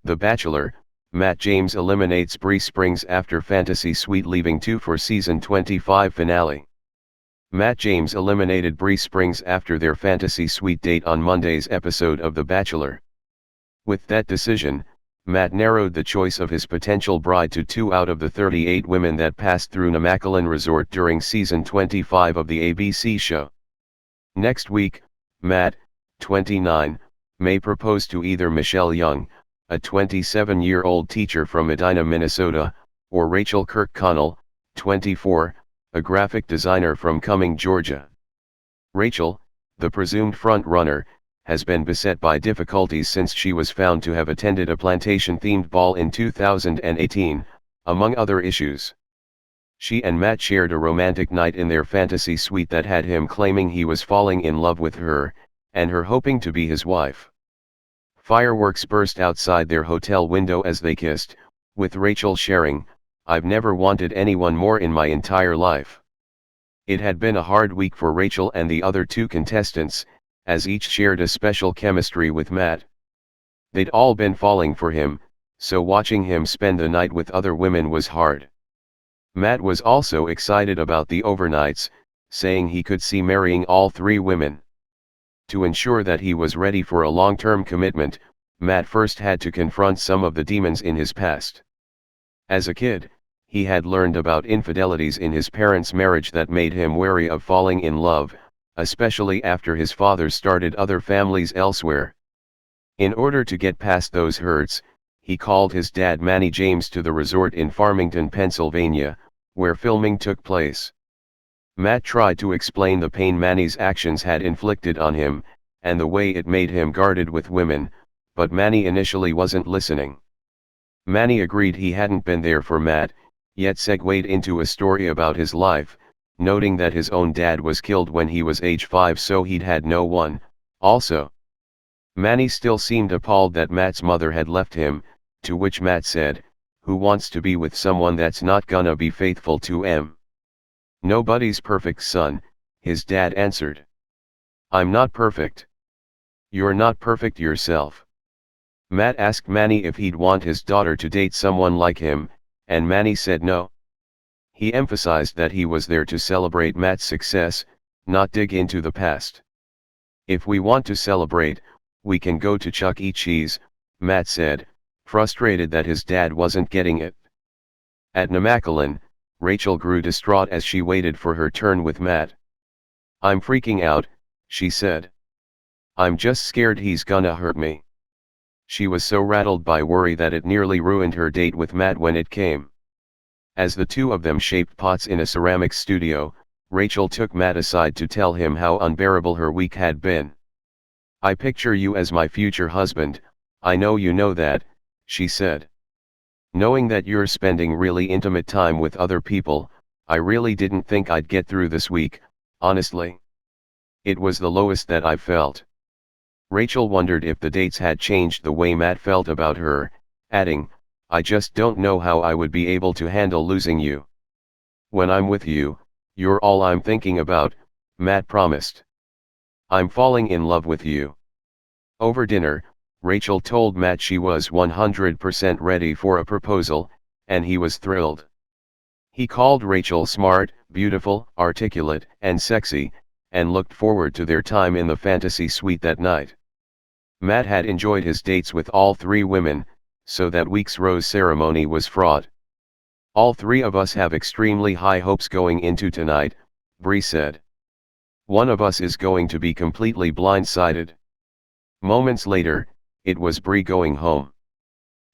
The Bachelor, Matt James eliminates Bri Springs after Fantasy Suite, leaving 2 for season 25 finale. Matt James eliminated Bri Springs after their Fantasy Suite date on Monday's episode of The Bachelor. With that decision, Matt narrowed the choice of his potential bride to 2 out of the 38 women that passed through Namaqualand Resort during season 25 of the ABC show. Next week, Matt, 29, may propose to either Michelle Young, a 27-year-old teacher from Medina, Minnesota, or Rachel Kirkconnell, 24, a graphic designer from Cumming, Georgia. Rachel, the presumed front-runner, has been beset by difficulties since she was found to have attended a plantation-themed ball in 2018, among other issues. She and Matt shared a romantic night in their fantasy suite that had him claiming he was falling in love with her, and her hoping to be his wife. Fireworks burst outside their hotel window as they kissed, with Rachel sharing, "I've never wanted anyone more in my entire life." It had been a hard week for Rachel and the other 2 contestants, as each shared a special chemistry with Matt. They'd all been falling for him, so watching him spend the night with other women was hard. Matt was also excited about the overnights, saying he could see marrying all 3 women. To ensure that he was ready for a long-term commitment, Matt first had to confront some of the demons in his past. As a kid, he had learned about infidelities in his parents' marriage that made him wary of falling in love, especially after his father started other families elsewhere. In order to get past those hurts, he called his dad Manny James to the resort in Farmington, Pennsylvania, where filming took place. Matt tried to explain the pain Manny's actions had inflicted on him, and the way it made him guarded with women, but Manny initially wasn't listening. Manny agreed he hadn't been there for Matt, yet segued into a story about his life, noting that his own dad was killed when he was age 5, so he'd had no one. Also, Manny still seemed appalled that Matt's mother had left him, to which Matt said, "Who wants to be with someone that's not gonna be faithful to em?" "Nobody's perfect, son," his dad answered. "I'm not perfect." "You're not perfect yourself." Matt asked Manny if he'd want his daughter to date someone like him, and Manny said no. He emphasized that he was there to celebrate Matt's success, not dig into the past. "If we want to celebrate, we can go to Chuck E. Cheese," Matt said, frustrated that his dad wasn't getting it. At Namaqualand, Rachel grew distraught as she waited for her turn with Matt. "I'm freaking out," she said. "I'm just scared he's gonna hurt me." She was so rattled by worry that it nearly ruined her date with Matt when it came. As the 2 of them shaped pots in a ceramics studio, Rachel took Matt aside to tell him how unbearable her week had been. "I picture you as my future husband, I know you know that," she said. "Knowing that you're spending really intimate time with other people, I really didn't think I'd get through this week, honestly. It was the lowest that I've felt." Rachel wondered if the dates had changed the way Matt felt about her, adding, "I just don't know how I would be able to handle losing you." "When I'm with you, you're all I'm thinking about," Matt promised. "I'm falling in love with you." Over dinner, Rachel told Matt she was 100% ready for a proposal, and he was thrilled. He called Rachel smart, beautiful, articulate, and sexy, and looked forward to their time in the fantasy suite that night. Matt had enjoyed his dates with all 3 women, so that week's rose ceremony was fraught. "All 3 of us have extremely high hopes going into tonight," Bri said. "One of us is going to be completely blindsided." Moments later, it was Bri going home.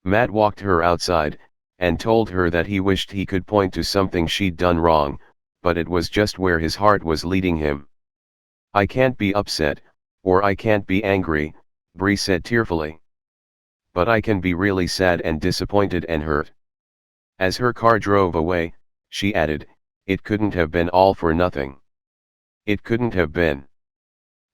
Matt walked her outside, and told her that he wished he could point to something she'd done wrong, but it was just where his heart was leading him. "I can't be upset, or I can't be angry," Bri said tearfully. "But I can be really sad and disappointed and hurt." As her car drove away, she added, "It couldn't have been all for nothing. It couldn't have been."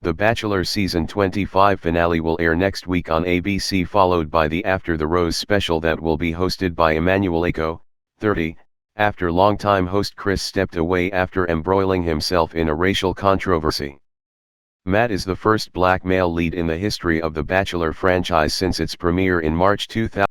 The Bachelor Season 25 finale will air next week on ABC, followed by the After the Rose special that will be hosted by Emmanuel Aiko, 30, after longtime host Chris stepped away after embroiling himself in a racial controversy. Matt is the first black male lead in the history of the Bachelor franchise since its premiere in March 2000.